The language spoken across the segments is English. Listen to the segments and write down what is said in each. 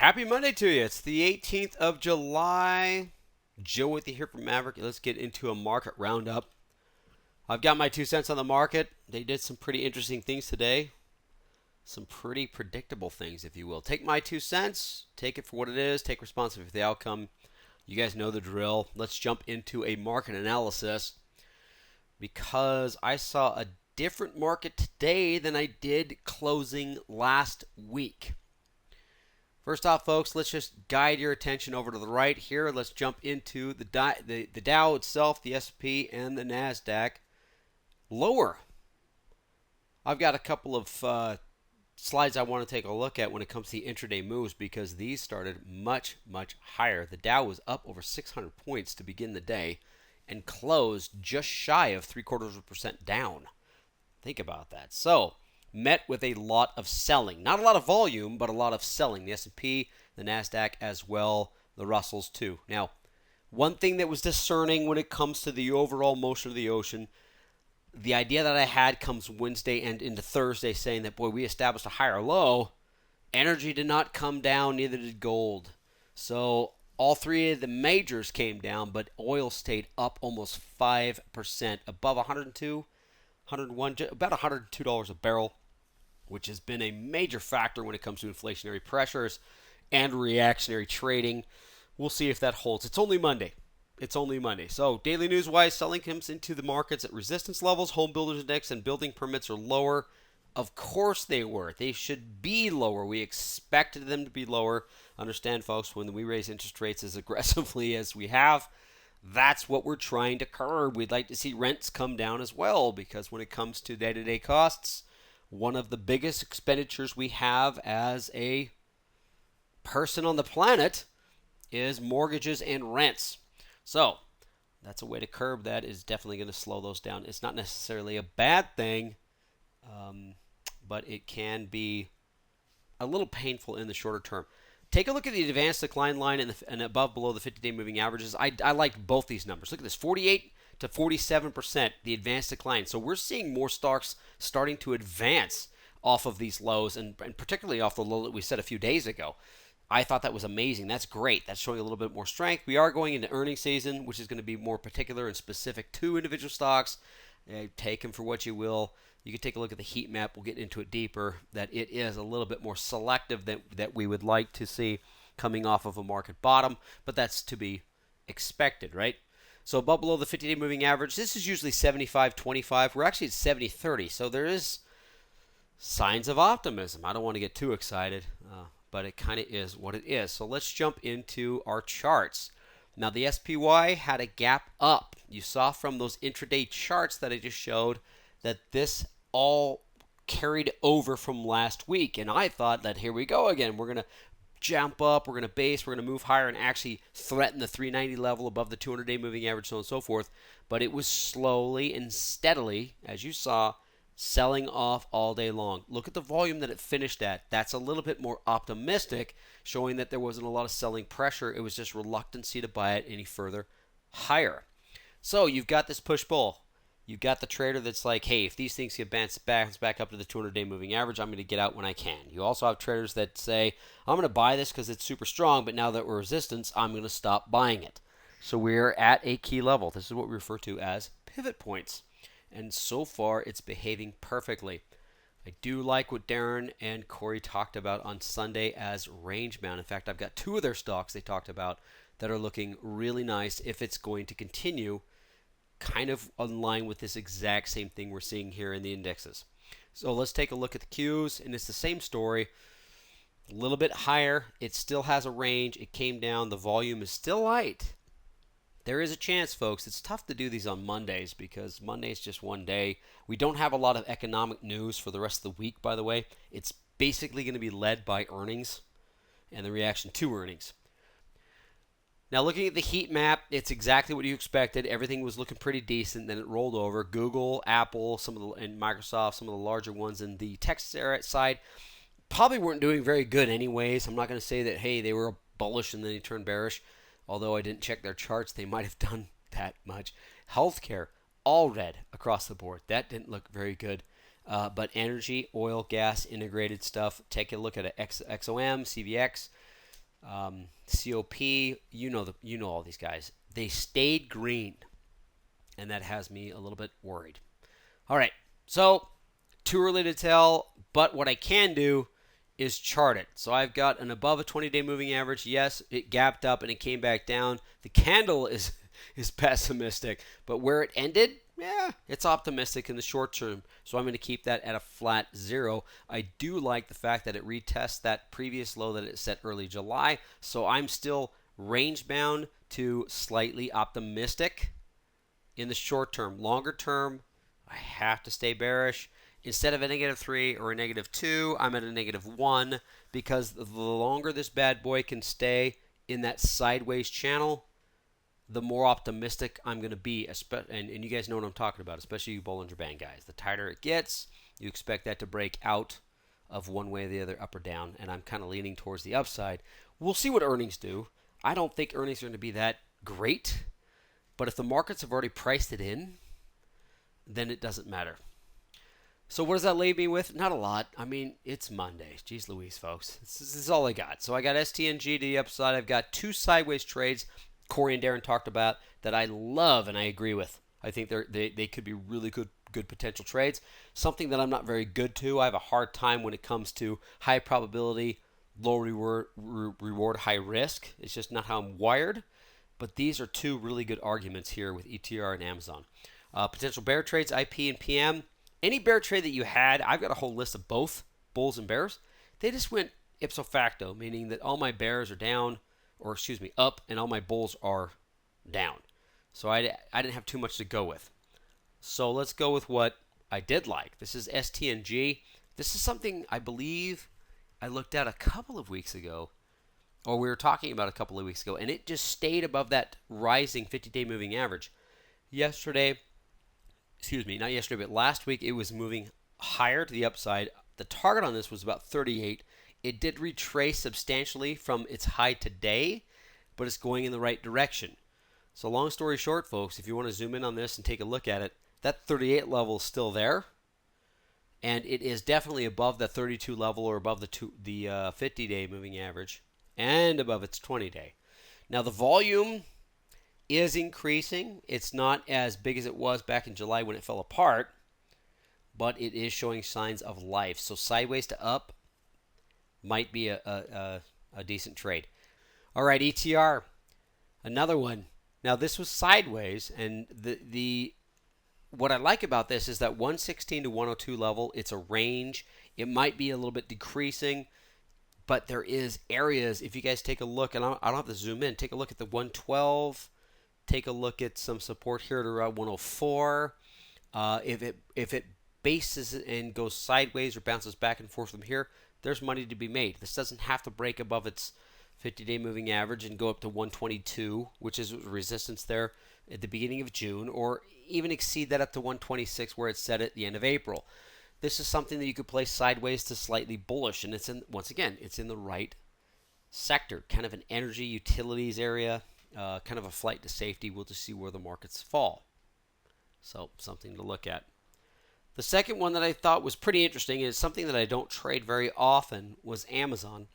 Happy Monday to you. It's the 18th of July. Joe with you here from Maverick. Let's get into a market roundup. I've got my 2 cents on the market. They did some pretty interesting things today. Some pretty predictable things, if you will. Take my 2 cents. Take it for what it is. Take responsibility for the outcome. You guys know the drill. Let's jump into a market analysis because I saw a different market today than I did closing last week. First off, folks, let's just guide your attention over to the right here. Let's jump into the Dow itself, the S&P, and the NASDAQ. Lower. I've got a couple of slides I want to take a look at when it comes to the intraday moves because these started much, much higher. The Dow was up over 600 points to begin the day and closed just shy of 0.75% down. Think about that. So, met with a lot of selling. Not a lot of volume, but a lot of selling. The S&P, the NASDAQ as well, the Russells too. Now, one thing that was discerning when it comes to the overall motion of the ocean, the idea that I had comes Wednesday and into Thursday saying that, boy, we established a higher low. Energy did not come down, neither did gold. So all three of the majors came down, but oil stayed up almost 5%, above 102, 101, about $102 a barrel, which has been a major factor when it comes to inflationary pressures and reactionary trading. We'll see if that holds. It's only Monday. So daily news-wise, selling comes into the markets at resistance levels. Home builders index and building permits are lower. Of course they were. They should be lower. We expected them to be lower. Understand, folks, when we raise interest rates as aggressively as we have, that's what we're trying to curb. We'd like to see rents come down as well because when it comes to day-to-day costs, one of the biggest expenditures we have as a person on the planet is mortgages and rents. So that's a way to curb that. Is definitely going to slow those down. It's not necessarily a bad thing, but it can be a little painful in the shorter term. Take a look at the advanced decline line and above below the 50-day moving averages. I like both these numbers. Look at this, 48 to 47%, the advanced decline. So we're seeing more stocks starting to advance off of these lows, and particularly off the low that we set a few days ago. I thought that was amazing. That's great. That's showing a little bit more strength. We are going into earnings season, which is going to be more particular and specific to individual stocks. Take them for what you will. You can take a look at the heat map. We'll get into it deeper. That it is a little bit more selective than that we would like to see coming off of a market bottom, but that's to be expected, right? So above below the 50-day moving average, this is usually 75-25. We're actually at 70-30, so there is signs of optimism. I don't want to get too excited, but it kind of is what it is. So let's jump into our charts. Now the SPY had a gap up. You saw from those intraday charts that I just showed that this all carried over from last week. And I thought that here we go again. We're going to jump up, we're going to base, we're going to move higher and actually threaten the 390 level above the 200-day moving average, so on and so forth. But it was slowly and steadily, as you saw, selling off all day long. Look at the volume that it finished at. That's a little bit more optimistic, showing that there wasn't a lot of selling pressure. It was just reluctancy to buy it any further higher. So you've got this push-pull. You've got the trader that's like, hey, if these things get bounce back up to the 200-day moving average, I'm going to get out when I can. You also have traders that say, I'm going to buy this because it's super strong, but now that we're resistance, I'm going to stop buying it. So we're at a key level. This is what we refer to as pivot points. And so far, it's behaving perfectly. I do like what Darren and Corey talked about on Sunday as range-bound. In fact, I've got two of their stocks they talked about that are looking really nice if it's going to continue kind of in line with this exact same thing we're seeing here in the indexes. So let's take a look at the Qs, and it's the same story. A little bit higher. It still has a range. It came down. The volume is still light. There is a chance, folks. It's tough to do these on Mondays because Monday is just one day. We don't have a lot of economic news for the rest of the week, by the way. It's basically going to be led by earnings and the reaction to earnings. Now, looking at the heat map, it's exactly what you expected. Everything was looking pretty decent. Then it rolled over. Google, Apple, and Microsoft, some of the larger ones in the tech side, probably weren't doing very good anyways. I'm not going to say that, hey, they were bullish and then they turned bearish. Although I didn't check their charts, they might have done that much. Healthcare, all red across the board. That didn't look very good. But energy, oil, gas, integrated stuff. Take a look at XOM, CVX. COP, you know all these guys. They stayed green, and that has me a little bit worried. All right, so too early to tell, but what I can do is chart it. So I've got an above a 20-day moving average. Yes, it gapped up and it came back down. The candle is pessimistic, but where it ended, yeah, it's optimistic in the short term. So I'm going to keep that at a flat 0. I do like the fact that it retests that previous low that it set early July. So I'm still range bound to slightly optimistic in the short term. Longer term, I have to stay bearish. Instead of a -3 or a -2, I'm at a -1 because the longer this bad boy can stay in that sideways channel, the more optimistic I'm going to be. And you guys know what I'm talking about, especially you Bollinger Band guys. The tighter it gets, you expect that to break out of one way or the other, up or down, and I'm kind of leaning towards the upside. We'll see what earnings do. I don't think earnings are going to be that great, but if the markets have already priced it in, then it doesn't matter. So what does that leave me with? Not a lot. I mean, it's Monday. Jeez Louise, folks. This is all I got. So I got STNG to the upside. I've got 2 sideways trades Corey and Darren talked about that I love and I agree with. I think they could be really good potential trades. Something that I'm not very good to. I have a hard time when it comes to high probability, low reward, high risk. It's just not how I'm wired. But these are 2 really good arguments here with ETR and Amazon. Potential bear trades, IP and PM. Any bear trade that you had, I've got a whole list of both bulls and bears. They just went ipso facto, meaning that all my bears are down, or excuse me, up, and all my bulls are down. So I didn't have too much to go with. So let's go with what I did like. This is STNG. This is something I believe I looked at a couple of weeks ago, or we were talking about a couple of weeks ago, and it just stayed above that rising 50-day moving average. Not yesterday, but last week it was moving higher to the upside. The target on this was about 38. It did retrace substantially from its high today, but it's going in the right direction. So long story short, folks, if you want to zoom in on this and take a look at it, that 38 level is still there, and it is definitely above the 32 level or above the 50-day moving average and above its 20-day. Now the volume is increasing. It's not as big as it was back in July when it fell apart, but it is showing signs of life. So sideways to up might be a decent trade. All right, ETR, another one. Now this was sideways, and the what I like about this is that 116 to 102 level, it's a range. It might be a little bit decreasing, but there is areas. If you guys take a look, and I don't have to zoom in, take a look at the 112. Take a look at some support here at around 104. If it bases and goes sideways or bounces back and forth from here, there's money to be made. This doesn't have to break above its 50-day moving average and go up to 122, which is resistance there at the beginning of June, or even exceed that up to 126 where it's set at the end of April. This is something that you could place sideways to slightly bullish, and it's once again, it's in the right sector, kind of an energy utilities area. Kind of a flight to safety. We'll just see where the markets fall. So something to look at. The second one that I thought was pretty interesting is something that I don't trade very often was Amazon.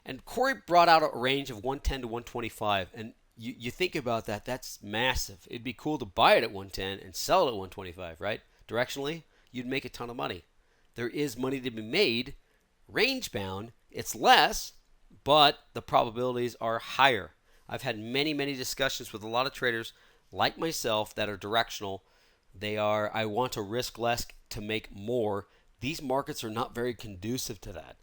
And Corey brought out a range of 110 to 125. And you think about that, that's massive. It'd be cool to buy it at 110 and sell it at 125, right? Directionally, you'd make a ton of money. There is money to be made. Range bound, it's less, but the probabilities are higher. I've had many discussions with a lot of traders like myself that are directional. I want to risk less to make more. These markets are not very conducive to that.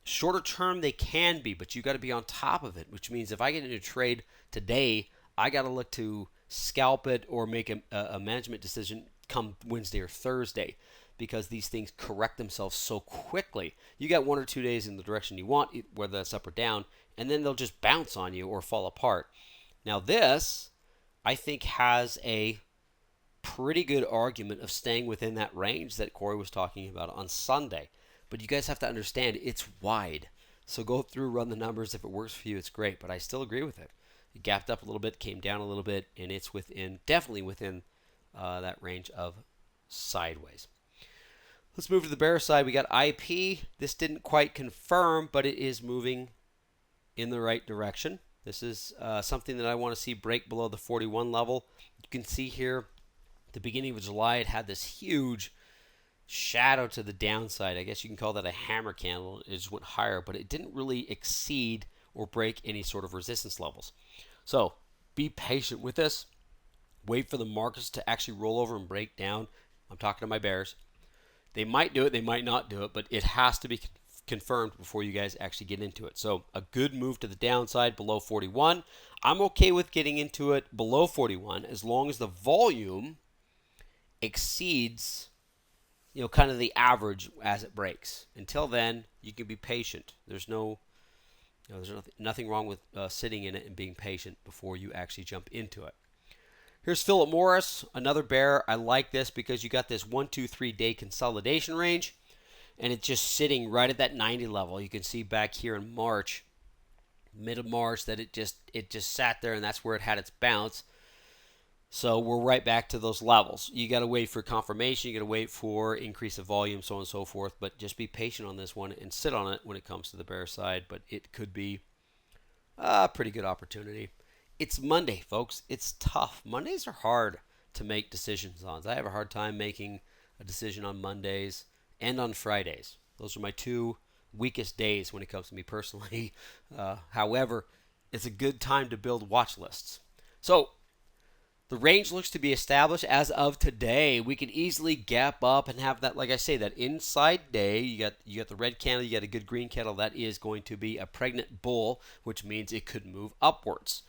Shorter term, they can be, but you got to be on top of it, which means if I get into a trade today, I got to look to scalp it or make a management decision come Wednesday or Thursday, because these things correct themselves so quickly. You got 1 or 2 days in the direction you want, whether that's up or down, and then they'll just bounce on you or fall apart. Now this, I think, has a pretty good argument of staying within that range that Corey was talking about on Sunday. But you guys have to understand, it's wide. So go through, run the numbers. If it works for you, it's great. But I still agree with it. It gapped up a little bit, came down a little bit, and it's definitely within that range of sideways. Let's move to the bear side. We got IP. This didn't quite confirm, but it is moving in the right direction. This is something that I want to see break below the 41 level. You can see here at the beginning of July, it had this huge shadow to the downside. I guess you can call that a hammer candle. It just went higher, but it didn't really exceed or break any sort of resistance levels. So be patient with this. Wait for the markets to actually roll over and break down. I'm talking to my bears. They might do it, they might not do it, but it has to be confirmed before you guys actually get into it. So a good move to the downside below 41. I'm okay with getting into it below 41 as long as the volume exceeds, kind of the average as it breaks. Until then, you can be patient. There's nothing wrong with sitting in it and being patient before you actually jump into it. Here's Philip Morris, another bear. I like this because you got this 1, 2, 3 day consolidation range, and it's just sitting right at that 90 level. You can see back here in March, mid of March, that it just sat there, and that's where it had its bounce. So we're right back to those levels. You got to wait for confirmation. You got to wait for increase of volume, so on and so forth. But just be patient on this one and sit on it when it comes to the bear side. But it could be a pretty good opportunity. It's Monday, folks. It's tough. Mondays are hard to make decisions on. I have a hard time making a decision on Mondays and on Fridays. Those are my two weakest days when it comes to me personally. However, it's a good time to build watch lists. So the range looks to be established as of today. We could easily gap up and have that, like I say, that inside day. You got the red candle, you got a good green candle. That is going to be a pregnant bull, which means it could move upwards.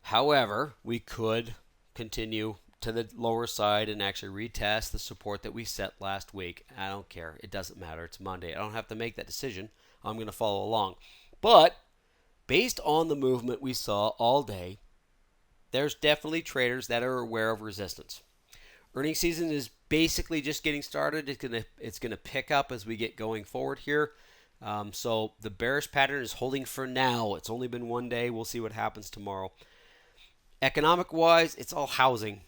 However, we could continue to the lower side and actually retest the support that we set last week. I don't care. It doesn't matter. It's Monday. I don't have to make that decision. I'm going to follow along. But based on the movement we saw all day, there's definitely traders that are aware of resistance. Earnings season is basically just getting started. It's gonna pick up as we get going forward here. So the bearish pattern is holding for now. It's only been one day. We'll see what happens tomorrow. Economic-wise, it's all housing.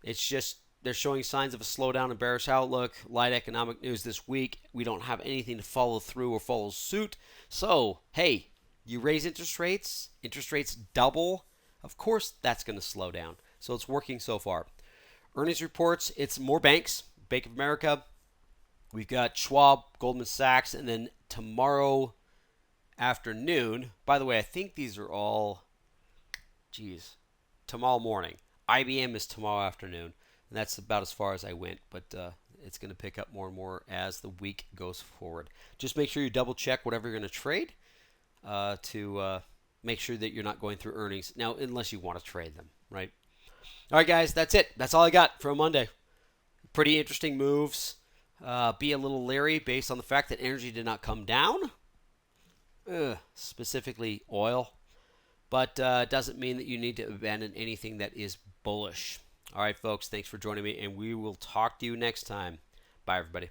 It's just they're showing signs of a slowdown in bearish outlook. Light economic news this week. We don't have anything to follow through or follow suit. So, hey, you raise interest rates double. Of course, that's going to slow down. So it's working so far. Earnings reports, it's more banks. Bank of America. We've got Schwab, Goldman Sachs, and then tomorrow afternoon. By the way, I think these are all, tomorrow morning. IBM is tomorrow afternoon, and that's about as far as I went, but it's going to pick up more and more as the week goes forward. Just make sure you double check whatever you're going to trade to make sure that you're not going through earnings. Now, unless you want to trade them, right? All right, guys, that's it. That's all I got for a Monday. Pretty interesting moves. Be a little leery based on the fact that energy did not come down, specifically oil. But it doesn't mean that you need to abandon anything that is bullish. All right, folks, thanks for joining me, and we will talk to you next time. Bye, everybody.